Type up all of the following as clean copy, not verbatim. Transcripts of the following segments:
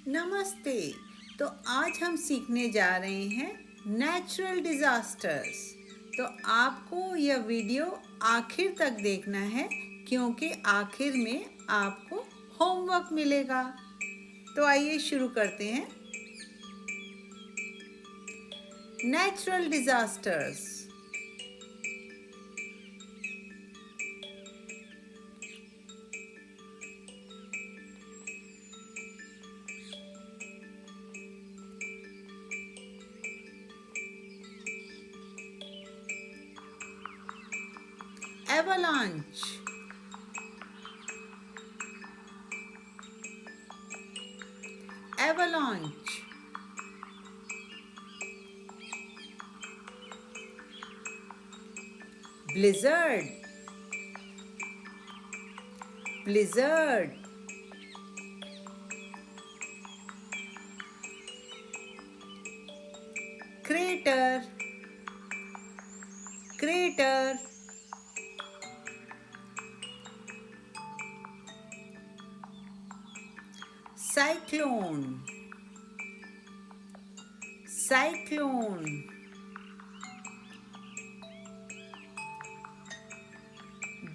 नमस्ते। तो आज हम सीखने जा रहे हैं नेचुरल डिजास्टर्स। तो आपको यह वीडियो आखिर तक देखना है क्योंकि आखिर में आपको होमवर्क मिलेगा। तो आइए शुरू करते हैं। Natural disasters. Avalanche, avalanche, blizzard, blizzard, crater, crater, cyclone, cyclone,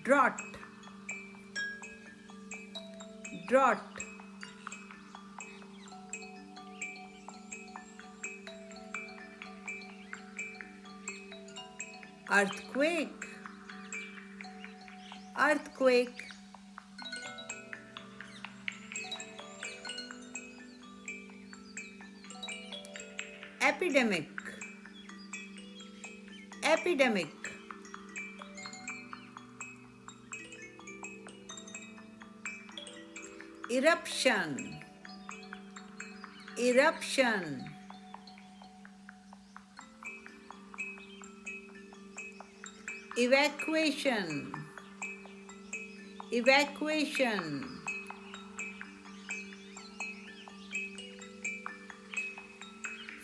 drought, drought, earthquake, earthquake, epidemic, epidemic, eruption, eruption, evacuation, evacuation,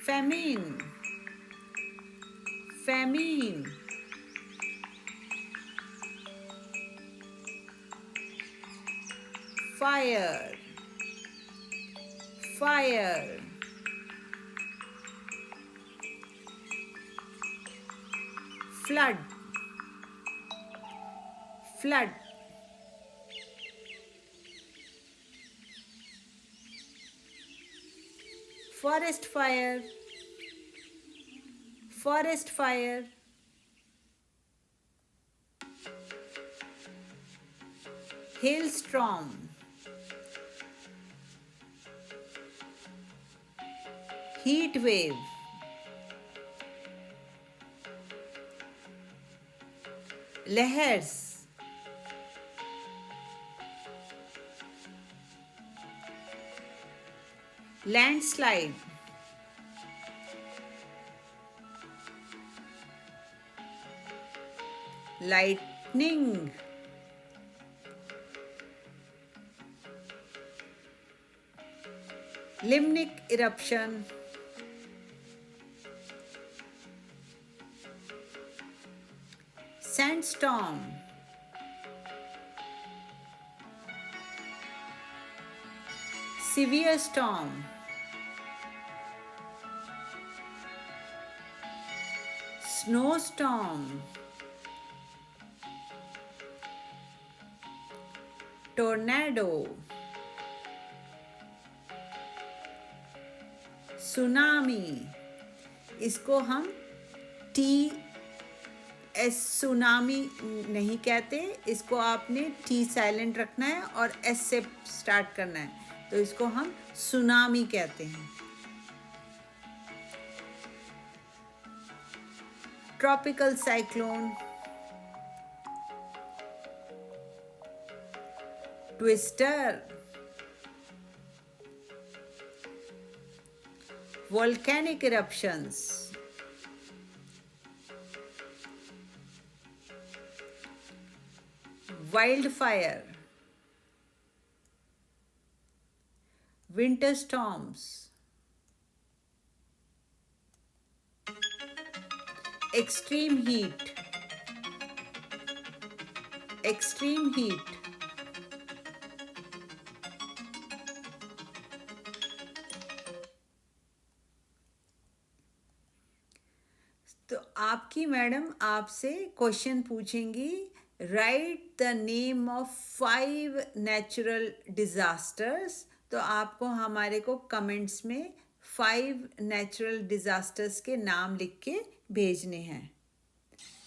famine, famine, fire, fire, flood, flood, forest fire, forest fire, hailstorm, heat wave, lehers, landslide, lightning, limnic eruption, sandstorm, severe storm, snowstorm, tornado, tsunami. इसको हम tsunami नहीं कहते, इसको आपने T silent रखना है और S से स्टार्ट करना है, तो इसको हम सुनामी कहते हैं। Tropical cyclone, twister, volcanic eruptions, wildfire, winter storms, extreme heat, extreme heat, तो आपकी मैडम आपसे क्वेश्चन पूछेंगी, write the name of 5 natural disasters. तो आपको हमारे को कमेंट्स में 5 नेचुरल डिजास्टर्स के नाम लिख के भेजने हैं।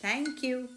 Thank you.